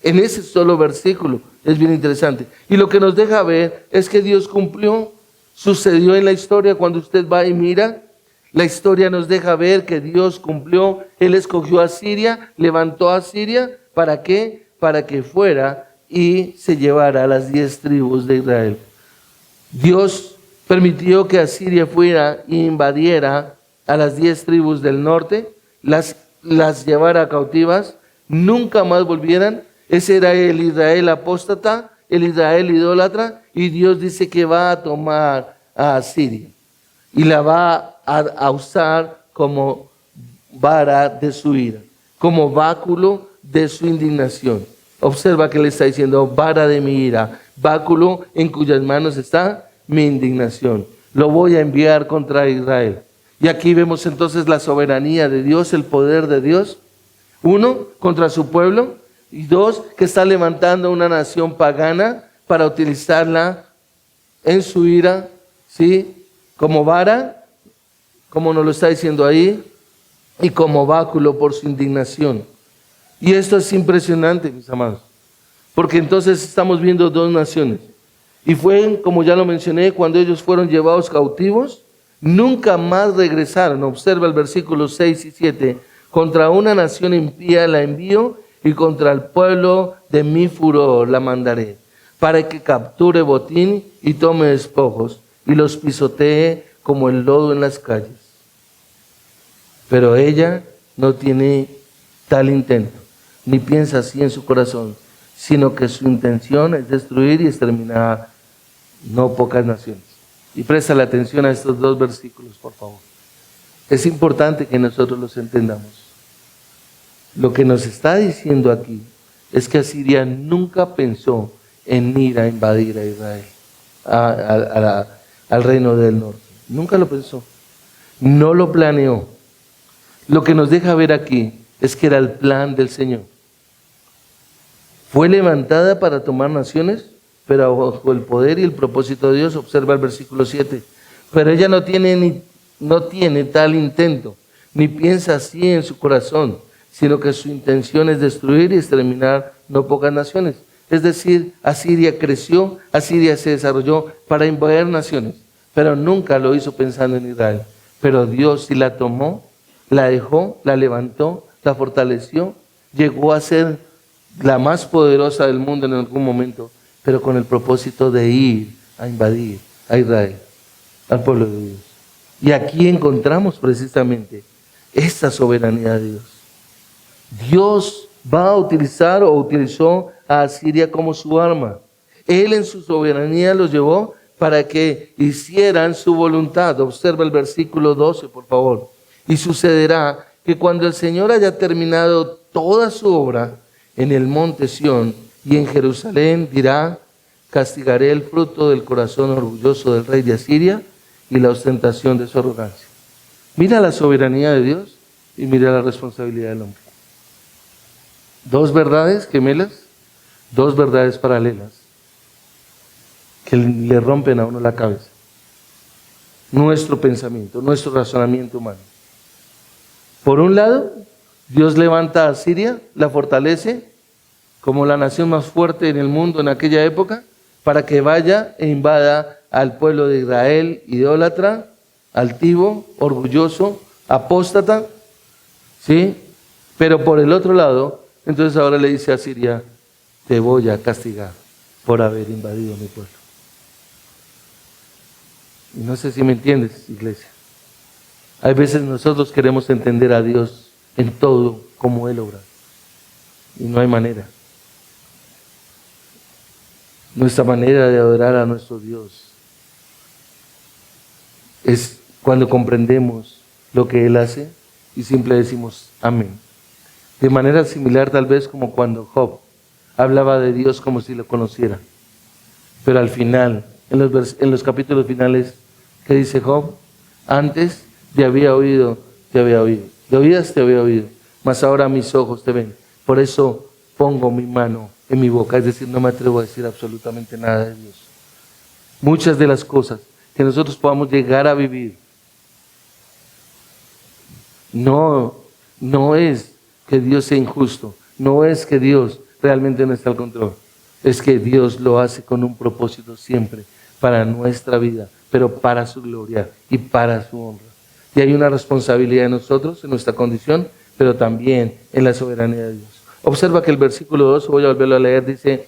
En ese solo versículo es bien interesante. Y lo que nos deja ver es que Dios cumplió, sucedió en la historia. Cuando usted va y mira, la historia nos deja ver que Dios cumplió. Él escogió a Siria, levantó a Siria. ¿Para qué? Para que fuera y se llevara a las 10 tribus de Israel. Dios permitió que Asiria fuera e invadiera a las 10 tribus del norte, las llevara cautivas, nunca más volvieran. Ese era el Israel apóstata, el Israel idólatra, y Dios dice que va a tomar a Asiria y la va a usar como vara de su ira, como báculo de su indignación. Observa que le está diciendo, vara de mi ira, báculo en cuyas manos está mi indignación. Lo voy a enviar contra Israel. Y aquí vemos entonces la soberanía de Dios, el poder de Dios. Uno, contra su pueblo. Y dos, que está levantando una nación pagana para utilizarla en su ira, ¿sí? Como vara, como nos lo está diciendo ahí, y como báculo por su indignación. Y esto es impresionante, mis amados, porque entonces estamos viendo dos naciones. Y fue, como ya lo mencioné, cuando ellos fueron llevados cautivos, nunca más regresaron. Observa el versículo 6 y 7. Contra una nación impía la envío, y contra el pueblo de mi furor la mandaré, para que capture botín y tome despojos, y los pisotee como el lodo en las calles. Pero ella no tiene tal intento, ni piensa así en su corazón, sino que su intención es destruir y exterminar no pocas naciones. Y presta la atención a estos dos versículos, por favor. Es importante que nosotros los entendamos. Lo que nos está diciendo aquí es que Asiria nunca pensó en ir a invadir a Israel, al reino del norte. Nunca lo pensó. No lo planeó. Lo que nos deja ver aquí es que era el plan del Señor. Fue levantada para tomar naciones, pero bajo el poder y el propósito de Dios. Observa el versículo 7. Pero ella no tiene tal intento, ni piensa así en su corazón, sino que su intención es destruir y exterminar no pocas naciones. Es decir, Asiria creció, Asiria se desarrolló para invadir naciones, pero nunca lo hizo pensando en Israel. Pero Dios sí la tomó, la dejó, la levantó, la fortaleció, llegó a ser la más poderosa del mundo en algún momento, pero con el propósito de ir a invadir a Israel, al pueblo de Dios. Y aquí encontramos precisamente esta soberanía de Dios. Dios va a utilizar o utilizó a Asiria como su arma. Él en su soberanía los llevó para que hicieran su voluntad. Observa el versículo 12, por favor. Y sucederá que cuando el Señor haya terminado toda su obra en el monte Sión y en Jerusalén, dirá: castigaré el fruto del corazón orgulloso del rey de Asiria y la ostentación de su arrogancia. Mira la soberanía de Dios y mira la responsabilidad del hombre. Dos verdades gemelas, dos verdades paralelas que le rompen a uno la cabeza. Nuestro pensamiento, nuestro razonamiento humano. Por un lado, Dios levanta a Siria, la fortalece como la nación más fuerte en el mundo en aquella época, para que vaya e invada al pueblo de Israel, idólatra, altivo, orgulloso, apóstata, ¿sí? Pero por el otro lado, entonces ahora le dice a Siria: te voy a castigar por haber invadido mi pueblo. Y no sé si me entiendes, iglesia. Hay veces nosotros queremos entender a Dios en todo como Él obra, y no hay manera. Nuestra manera de adorar a nuestro Dios es cuando comprendemos lo que Él hace y simple decimos amén. De manera similar tal vez como cuando Job hablaba de Dios como si lo conociera. Pero al final, en los capítulos finales, ¿qué dice Job? Antes te había oído, te había oído. De oídas te había oído, mas ahora mis ojos te ven. Por eso pongo mi mano en mi boca, es decir, no me atrevo a decir absolutamente nada de Dios. Muchas de las cosas que nosotros podamos llegar a vivir, no es que Dios sea injusto, no es que Dios realmente no está al control, es que Dios lo hace con un propósito siempre para nuestra vida, pero para su gloria y para su honra. Y hay una responsabilidad en nosotros, en nuestra condición, pero también en la soberanía de Dios. Observa que el versículo 2, voy a volverlo a leer, dice: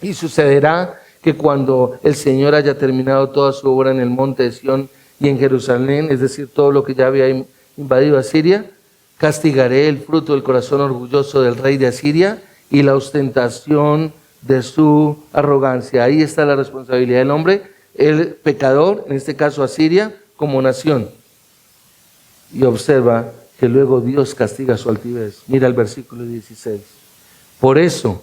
y sucederá que cuando el Señor haya terminado toda su obra en el monte de Sión y en Jerusalén, es decir, todo lo que ya había invadido a Siria, castigaré el fruto del corazón orgulloso del rey de Asiria y la ostentación de su arrogancia. Ahí está la responsabilidad del hombre, el pecador, en este caso Asiria, como nación. Y observa que luego Dios castiga su altivez. Mira el versículo 16. Por eso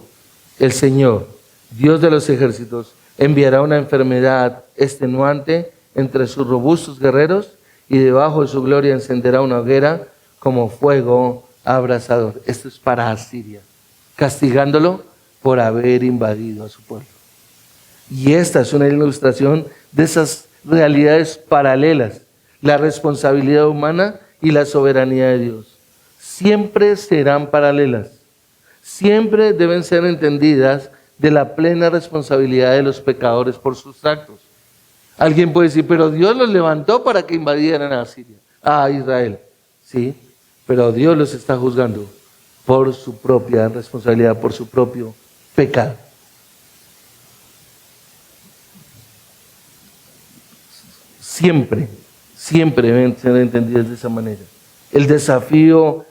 el Señor, Dios de los ejércitos, enviará una enfermedad extenuante entre sus robustos guerreros y debajo de su gloria encenderá una hoguera como fuego abrasador. Esto es para Asiria, castigándolo por haber invadido a su pueblo. Y esta es una ilustración de esas realidades paralelas, la responsabilidad humana y la soberanía de Dios. Siempre serán paralelas, siempre deben ser entendidas de la plena responsabilidad de los pecadores por sus actos. Alguien puede decir: pero Dios los levantó para que invadieran a Siria, a Israel. Sí, pero Dios los está juzgando por su propia responsabilidad, por su propio pecado. Siempre deben ser entendidas de esa manera. El desafío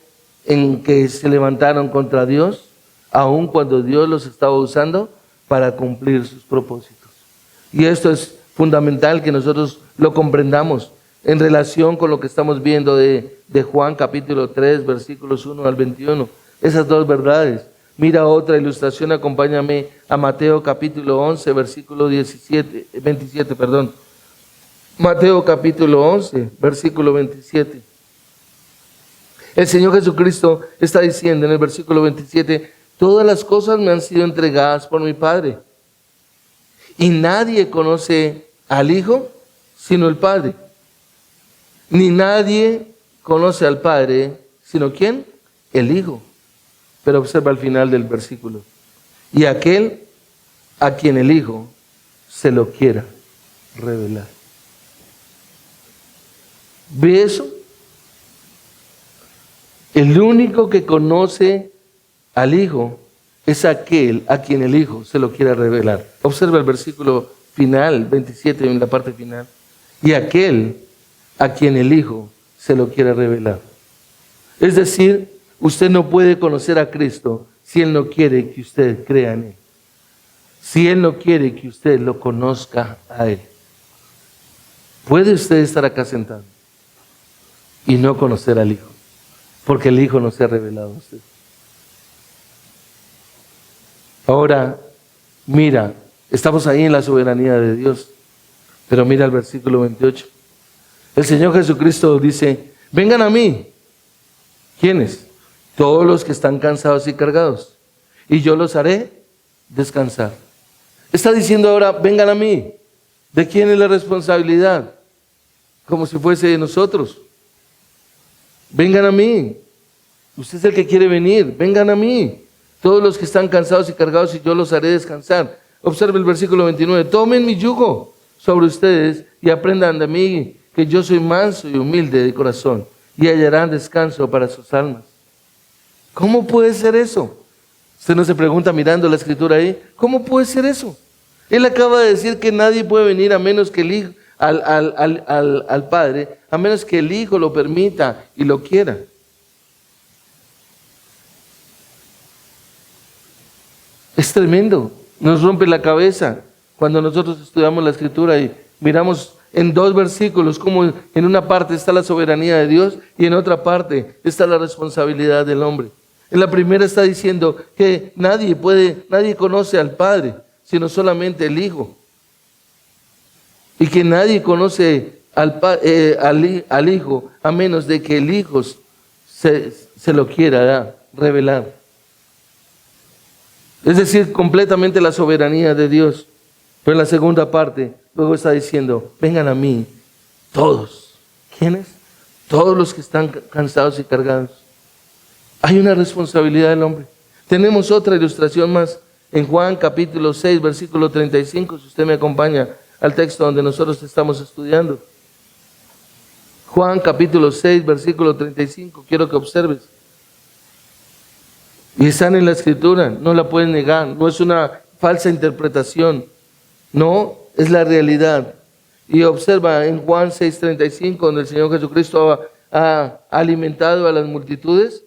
en que se levantaron contra Dios, aun cuando Dios los estaba usando para cumplir sus propósitos. Y esto es fundamental que nosotros lo comprendamos en relación con lo que estamos viendo de Juan capítulo 3, versículos 1 al 21. Esas dos verdades. Mira otra ilustración, acompáñame a Mateo capítulo 11, versículo 27, perdón. Mateo capítulo 11, versículo 27. El Señor Jesucristo está diciendo en el versículo 27, todas las cosas me han sido entregadas por mi Padre. Y nadie conoce al Hijo sino el Padre. Ni nadie conoce al Padre sino ¿quién? El Hijo. Pero observa al final del versículo. Y aquel a quien el Hijo se lo quiera revelar. ¿Ve eso? El único que conoce al Hijo es aquel a quien el Hijo se lo quiera revelar. Observa el versículo final, 27, en la parte final. Y aquel a quien el Hijo se lo quiera revelar. Es decir, usted no puede conocer a Cristo si Él no quiere que usted crea en Él. Si Él no quiere que usted lo conozca a Él. ¿Puede usted estar acá sentado y no conocer al Hijo? Porque el Hijo no se ha revelado a usted. Ahora, mira, estamos ahí en la soberanía de Dios. Pero mira el versículo 28. El Señor Jesucristo dice, vengan a mí. ¿Quiénes? Todos los que están cansados y cargados. Y yo los haré descansar. Está diciendo ahora, vengan a mí. ¿De quién es la responsabilidad? Como si fuese de nosotros. Vengan a mí. Usted es el que quiere venir. Vengan a mí. Todos los que están cansados y cargados y yo los haré descansar. Observe el versículo 29. Tomen mi yugo sobre ustedes y aprendan de mí, que yo soy manso y humilde de corazón, y hallarán descanso para sus almas. ¿Cómo puede ser eso? Usted no se pregunta mirando la escritura ahí, ¿cómo puede ser eso? Él acaba de decir que nadie puede venir a menos que el Hijo, al Padre, a menos que el Hijo lo permita y lo quiera. Es tremendo, nos rompe la cabeza cuando nosotros estudiamos la escritura y miramos en dos versículos como en una parte está la soberanía de Dios y en otra parte está la responsabilidad del hombre. En la primera está diciendo que nadie conoce al Padre, sino solamente el Hijo. Y que nadie conoce al Hijo a menos de que el Hijo se lo quiera revelar. Es decir, completamente la soberanía de Dios. Pero en la segunda parte, luego está diciendo, vengan a mí, todos. ¿Quiénes? Todos los que están cansados y cargados. Hay una responsabilidad del hombre. Tenemos otra ilustración más en Juan capítulo 6, versículo 35, si usted me acompaña al texto donde nosotros estamos estudiando. Juan capítulo 6, versículo 35, quiero que observes. Y están en la escritura, no la pueden negar, no es una falsa interpretación, no, es la realidad. Y observa en Juan 6:35, donde el Señor Jesucristo ha alimentado a las multitudes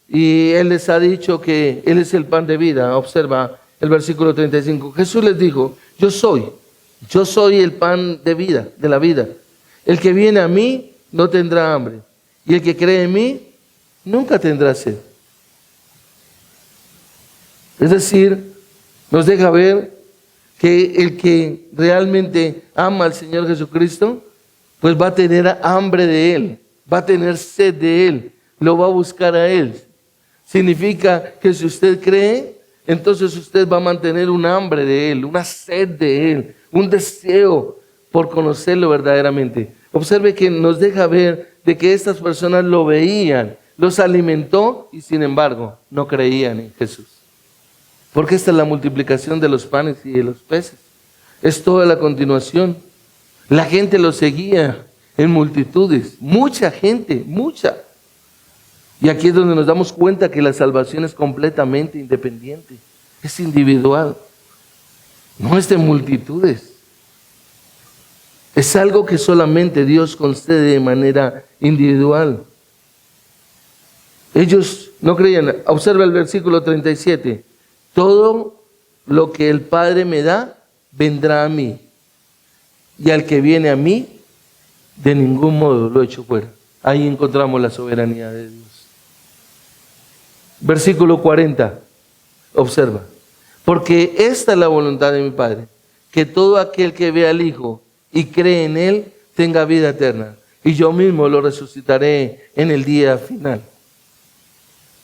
y Él les ha dicho que Él es el pan de vida. Observa el versículo 35. Jesús les dijo, yo soy el pan de vida, de la vida. El que viene a mí no tendrá hambre, y el que cree en mí nunca tendrá sed. Es decir, nos deja ver que el que realmente ama al Señor Jesucristo, pues va a tener hambre de Él, va a tener sed de Él, lo va a buscar a Él. Significa que si usted cree, entonces usted va a mantener un hambre de Él, una sed de Él, un deseo por conocerlo verdaderamente. Observe que nos deja ver de que estas personas lo veían, los alimentó y sin embargo no creían en Jesús. Porque esta es la multiplicación de los panes y de los peces. Es toda la continuación. La gente lo seguía en multitudes. Mucha gente, mucha. Y aquí es donde nos damos cuenta que la salvación es completamente independiente. Es individual. No es de multitudes. Es algo que solamente Dios concede de manera individual. Ellos no creían. Observa el versículo 37. Todo lo que el Padre me da, vendrá a mí. Y al que viene a mí, de ningún modo lo echo fuera. Ahí encontramos la soberanía de Dios. Versículo 40. Observa. Porque esta es la voluntad de mi Padre, que todo aquel que ve al Hijo y cree en Él tenga vida eterna, y yo mismo lo resucitaré en el día final.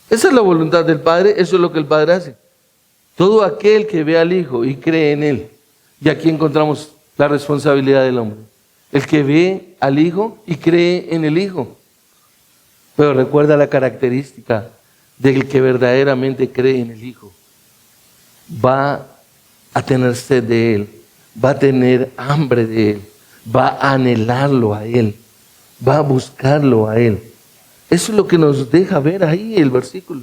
Esa es la voluntad del Padre, eso es lo que el Padre hace. Todo aquel que ve al Hijo y cree en Él. Y aquí encontramos la responsabilidad del hombre. El que ve al Hijo y cree en el Hijo. Pero recuerda la característica del que verdaderamente cree en el Hijo. Va a tener sed de Él, va a tener hambre de Él, va a anhelarlo a Él, va a buscarlo a Él. Eso es lo que nos deja ver ahí el versículo.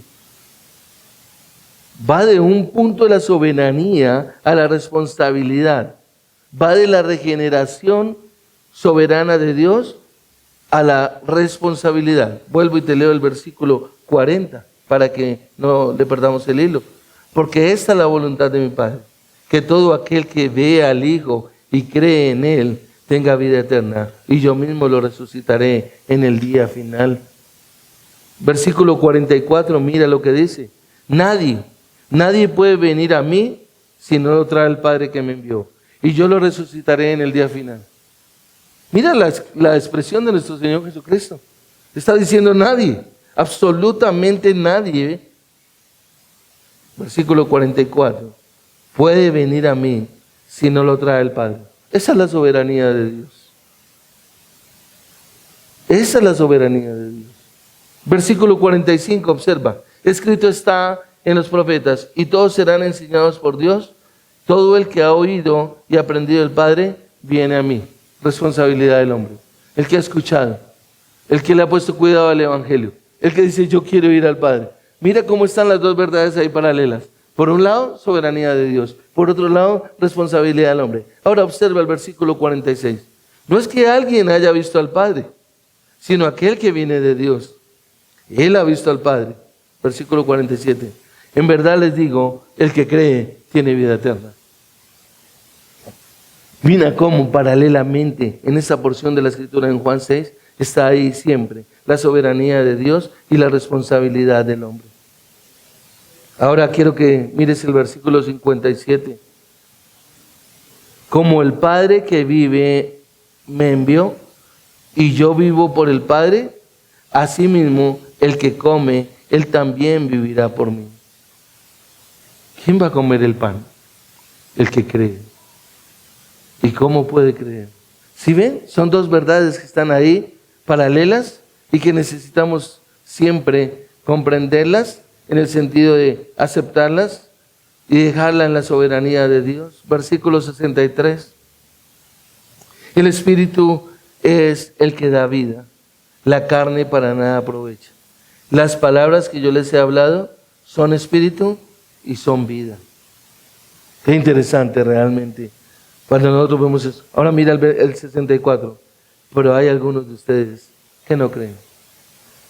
Va de un punto de la soberanía a la responsabilidad. Va de la regeneración soberana de Dios a la responsabilidad. Vuelvo y te leo el versículo 40 para que no le perdamos el hilo. Porque esta es la voluntad de mi Padre, que todo aquel que ve al Hijo y cree en Él tenga vida eterna, y yo mismo lo resucitaré en el día final. Versículo 44, mira lo que dice. Nadie puede venir a mí si no lo trae el Padre que me envió, y yo lo resucitaré en el día final. Mira la expresión de nuestro Señor Jesucristo. Está diciendo nadie, absolutamente nadie. Versículo 44. Puede venir a mí si no lo trae el Padre. Esa es la soberanía de Dios. Esa es la soberanía de Dios. Versículo 45, observa. Escrito está en los profetas, y todos serán enseñados por Dios. Todo el que ha oído y aprendido del Padre, viene a mí. Responsabilidad del hombre. El que ha escuchado. El que le ha puesto cuidado al Evangelio. El que dice, yo quiero ir al Padre. Mira cómo están las dos verdades ahí paralelas. Por un lado, soberanía de Dios. Por otro lado, responsabilidad del hombre. Ahora observa el versículo 46. No es que alguien haya visto al Padre, sino aquel que viene de Dios. Él ha visto al Padre. Versículo 47. En verdad les digo, el que cree tiene vida eterna. Mira cómo paralelamente en esa porción de la Escritura en Juan 6 está ahí siempre la soberanía de Dios y la responsabilidad del hombre. Ahora quiero que mires el versículo 57. Como el Padre que vive me envió y yo vivo por el Padre, asimismo el que come, él también vivirá por mí. ¿Quién va a comer el pan? El que cree. ¿Y cómo puede creer? ¿Sí ven? Son dos verdades que están ahí, paralelas, y que necesitamos siempre comprenderlas en el sentido de aceptarlas y dejarla en la soberanía de Dios. Versículo 63. El Espíritu es el que da vida, la carne para nada aprovecha. Las palabras que yo les he hablado son espíritu y son vida. Qué interesante realmente. Cuando nosotros vemos eso. Ahora mira el 64. Pero hay algunos de ustedes que no creen.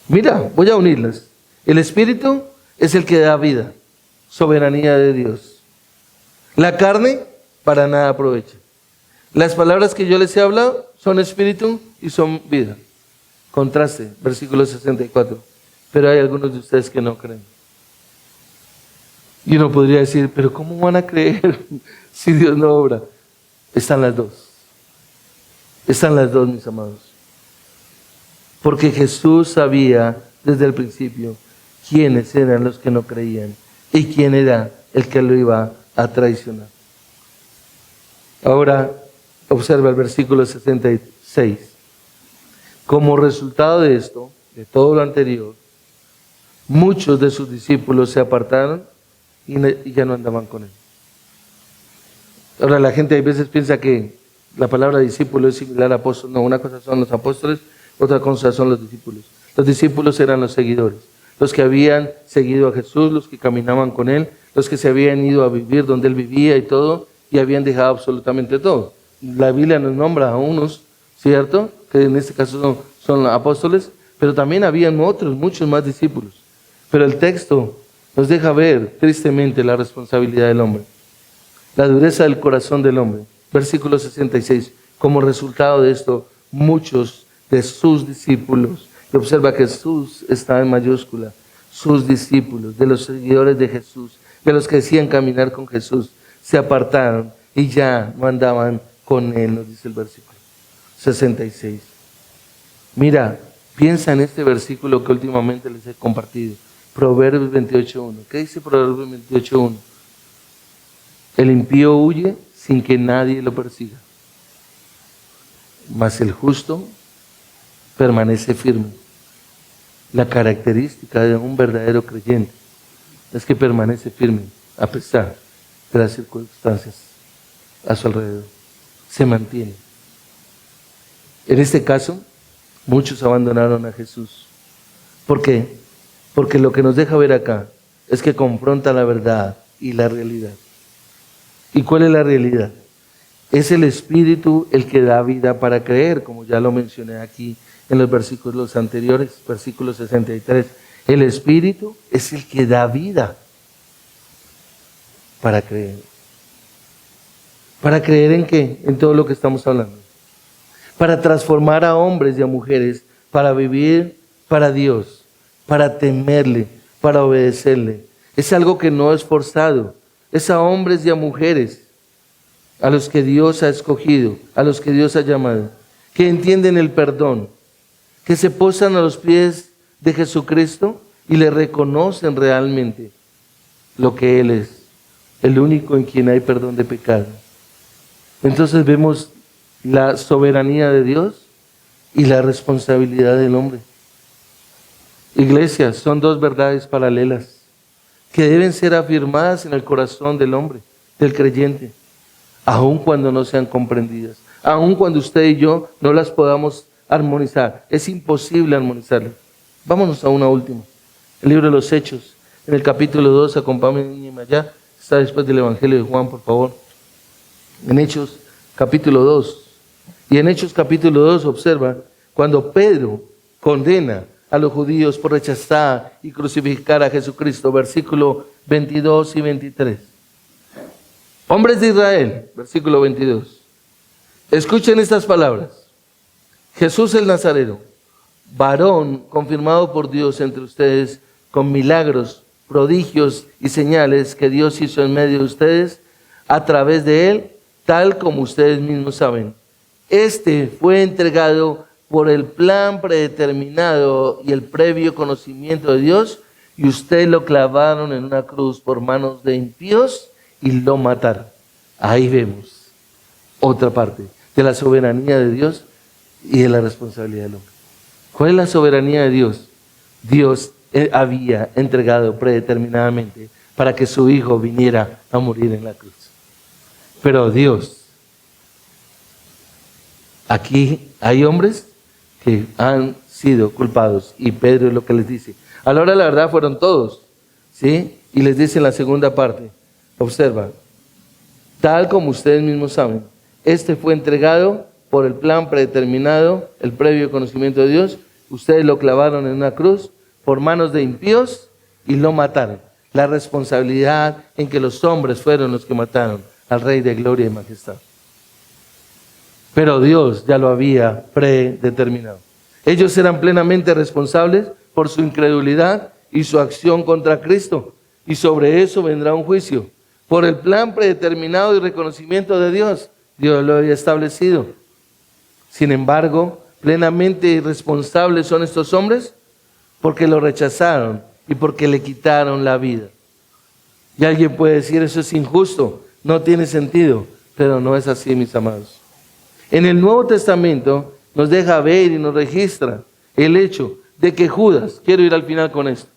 Mira, voy a unirlas. El Espíritu es el que da vida. Soberanía de Dios. La carne para nada aprovecha. Las palabras que yo les he hablado son espíritu y son vida. Contraste, versículo 64. Pero hay algunos de ustedes que no creen. Y uno podría decir, pero ¿cómo van a creer si Dios no obra? Están las dos. Están las dos, mis amados. Porque Jesús sabía desde el principio quiénes eran los que no creían y quién era el que lo iba a traicionar. Ahora observa el versículo 66. Como resultado de esto, de todo lo anterior, muchos de sus discípulos se apartaron y ya no andaban con él. Ahora la gente a veces piensa que la palabra discípulo es similar a apóstol. No, una cosa son los apóstoles, otra cosa son los discípulos. Los discípulos eran los seguidores, los que habían seguido a Jesús, los que caminaban con él, los que se habían ido a vivir donde él vivía y todo, y habían dejado absolutamente todo. La Biblia nos nombra a unos, ¿cierto?, que en este caso son apóstoles, pero también habían otros, muchos más discípulos. Pero el texto nos deja ver tristemente la responsabilidad del hombre, la dureza del corazón del hombre. Versículo 66. Como resultado de esto, muchos de sus discípulos, y observa que Jesús está en mayúscula, sus discípulos, de los seguidores de Jesús, de los que decían caminar con Jesús, se apartaron y ya no andaban con Él, nos dice el versículo 66. Mira, piensa en este versículo que últimamente les he compartido, Proverbios 28.1. ¿Qué dice Proverbios 28.1? El impío huye sin que nadie lo persiga, mas el justo permanece firme. La característica de un verdadero creyente es que permanece firme a pesar de las circunstancias a su alrededor. Se mantiene. En este caso, muchos abandonaron a Jesús. ¿Por qué? Porque lo que nos deja ver acá es que confronta la verdad y la realidad. ¿Y cuál es la realidad? Es el Espíritu el que da vida para creer, como ya lo mencioné aquí en los versículos anteriores, versículo 63. El Espíritu es el que da vida para creer. ¿Para creer en qué? En todo lo que estamos hablando. Para transformar a hombres y a mujeres, para vivir para Dios, para temerle, para obedecerle. Es algo que no es forzado. Es a hombres y a mujeres a los que Dios ha escogido, a los que Dios ha llamado, que entienden el perdón, que se posan a los pies de Jesucristo y le reconocen realmente lo que Él es, el único en quien hay perdón de pecado. Entonces vemos la soberanía de Dios y la responsabilidad del hombre. Iglesia, son dos verdades paralelas que deben ser afirmadas en el corazón del hombre, del creyente, aun cuando no sean comprendidas, aun cuando usted y yo no las podamos armonizar. Es imposible armonizarlas. Vámonos a una última. El libro de los Hechos, en el capítulo 2, acompáñenme allá, está después del Evangelio de Juan, por favor. En Hechos, capítulo 2. Y en Hechos, capítulo 2, observa, cuando Pedro condena a los judíos por rechazar y crucificar a Jesucristo, versículo 22 y 23. Hombres de Israel, versículo 22. Escuchen estas palabras. Jesús el Nazareno, varón confirmado por Dios entre ustedes con milagros, prodigios y señales que Dios hizo en medio de ustedes a través de él, tal como ustedes mismos saben. Este fue entregado por el plan predeterminado y el previo conocimiento de Dios, y ustedes lo clavaron en una cruz por manos de impíos y lo mataron. Ahí vemos otra parte de la soberanía de Dios y de la responsabilidad del hombre. ¿Cuál es la soberanía de Dios? Dios había entregado predeterminadamente para que su Hijo viniera a morir en la cruz. Pero Dios, aquí hay hombres que han sido culpados, y Pedro es lo que les dice. A la hora de la verdad fueron todos, ¿sí? Y les dice en la segunda parte, observa, tal como ustedes mismos saben, este fue entregado por el plan predeterminado, el previo conocimiento de Dios, ustedes lo clavaron en una cruz por manos de impíos y lo mataron. La responsabilidad en que los hombres fueron los que mataron al Rey de gloria y majestad. Pero Dios ya lo había predeterminado. Ellos eran plenamente responsables por su incredulidad y su acción contra Cristo. Y sobre eso vendrá un juicio. Por el plan predeterminado y reconocimiento de Dios, Dios lo había establecido. Sin embargo, plenamente irresponsables son estos hombres porque lo rechazaron y porque le quitaron la vida. Y alguien puede decir, eso es injusto, no tiene sentido, pero no es así, mis amados. En el Nuevo Testamento nos deja ver y nos registra el hecho de que Judas, quiero ir al final con esto,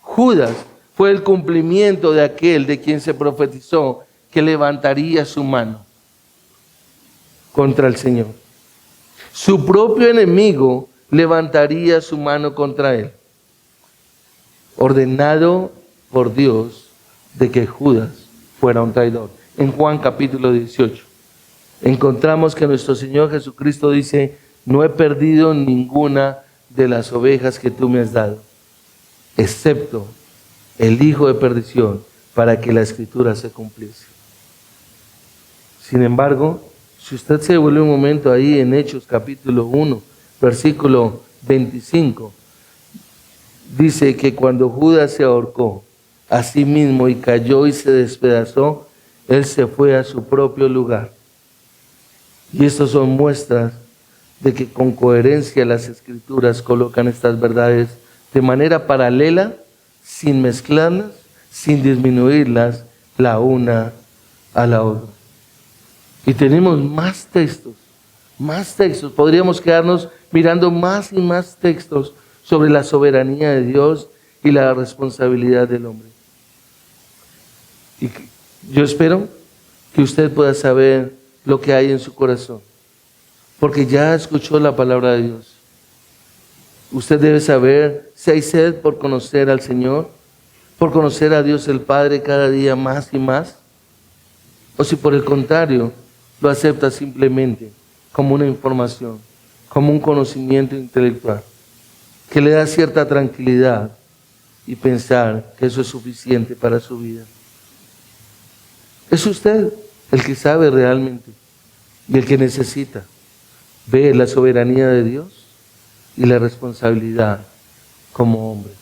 Judas fue el cumplimiento de aquel de quien se profetizó que levantaría su mano contra el Señor. Su propio enemigo levantaría su mano contra él, ordenado por Dios de que Judas fuera un traidor. En Juan capítulo 18 encontramos que nuestro Señor Jesucristo dice, no he perdido ninguna de las ovejas que tú me has dado, excepto el hijo de perdición, para que la escritura se cumpliese. Sin embargo, si usted se vuelve un momento ahí en Hechos capítulo 1, versículo 25, dice que cuando Judas se ahorcó a sí mismo y cayó y se despedazó, él se fue a su propio lugar. Y estas son muestras de que con coherencia las Escrituras colocan estas verdades de manera paralela, sin mezclarlas, sin disminuirlas la una a la otra. Y tenemos más textos. Podríamos quedarnos mirando más y más textos sobre la soberanía de Dios y la responsabilidad del hombre. Y yo espero que usted pueda saber lo que hay en su corazón, porque ya escuchó la palabra de Dios. Usted debe saber si hay sed por conocer al Señor, por conocer a Dios el Padre cada día más y más, o si por el contrario lo acepta simplemente como una información, como un conocimiento intelectual, que le da cierta tranquilidad y pensar que eso es suficiente para su vida. Es usted el que sabe realmente y el que necesita ver la soberanía de Dios y la responsabilidad como hombre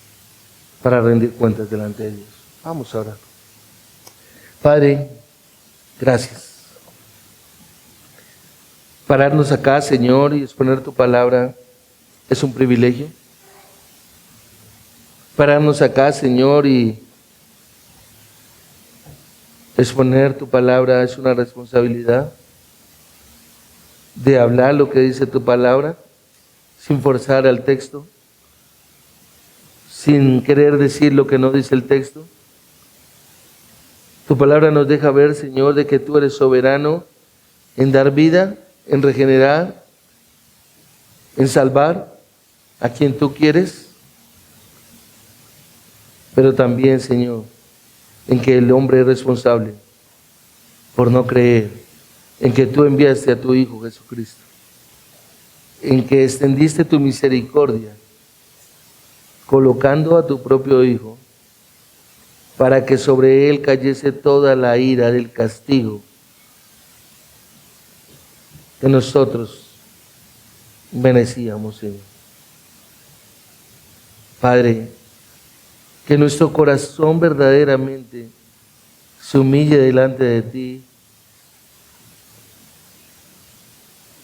para rendir cuentas delante de Dios. Vamos a orar. Padre, gracias. Pararnos acá, Señor, y exponer tu palabra es un privilegio. Pararnos acá, Señor, y exponer tu palabra es una responsabilidad. De hablar lo que dice tu palabra, sin forzar al texto, sin querer decir lo que no dice el texto. Tu palabra nos deja ver, Señor, de que tú eres soberano en dar vida, en regenerar, en salvar a quien tú quieres, pero también, Señor, en que el hombre es responsable por no creer, en que tú enviaste a tu Hijo Jesucristo, en que extendiste tu misericordia, colocando a tu propio Hijo, para que sobre él cayese toda la ira del castigo que nosotros merecíamos, Señor. Padre, que nuestro corazón verdaderamente se humille delante de ti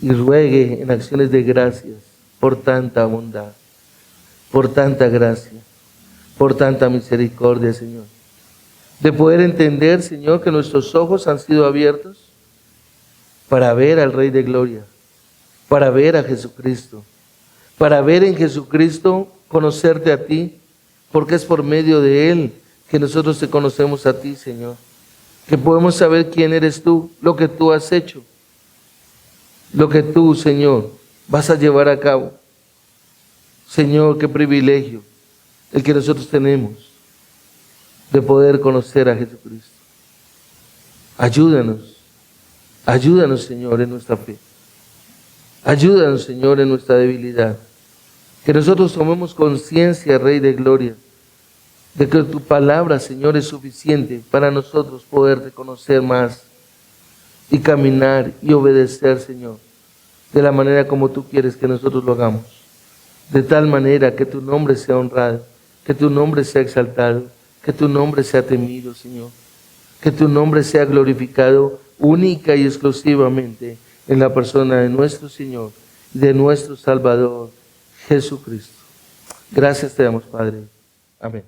y ruegue en acciones de gracias por tanta bondad, por tanta gracia, por tanta misericordia, Señor. De poder entender, Señor, que nuestros ojos han sido abiertos para ver al Rey de Gloria, para ver a Jesucristo, para ver en Jesucristo, conocerte a ti, porque es por medio de Él que nosotros te conocemos a ti, Señor. Que podemos saber quién eres tú, lo que tú has hecho, lo que tú, Señor, vas a llevar a cabo. Señor, qué privilegio el que nosotros tenemos de poder conocer a Jesucristo. Ayúdanos, Señor, en nuestra fe. Ayúdanos, Señor, en nuestra debilidad. Que nosotros tomemos conciencia, Rey de Gloria, de que tu palabra, Señor, es suficiente para nosotros poderte conocer más y caminar y obedecer, Señor, de la manera como tú quieres que nosotros lo hagamos. De tal manera que tu nombre sea honrado, que tu nombre sea exaltado, que tu nombre sea temido, Señor. Que tu nombre sea glorificado única y exclusivamente en la persona de nuestro Señor, de nuestro Salvador, Jesucristo. Gracias te damos, Padre. Amén.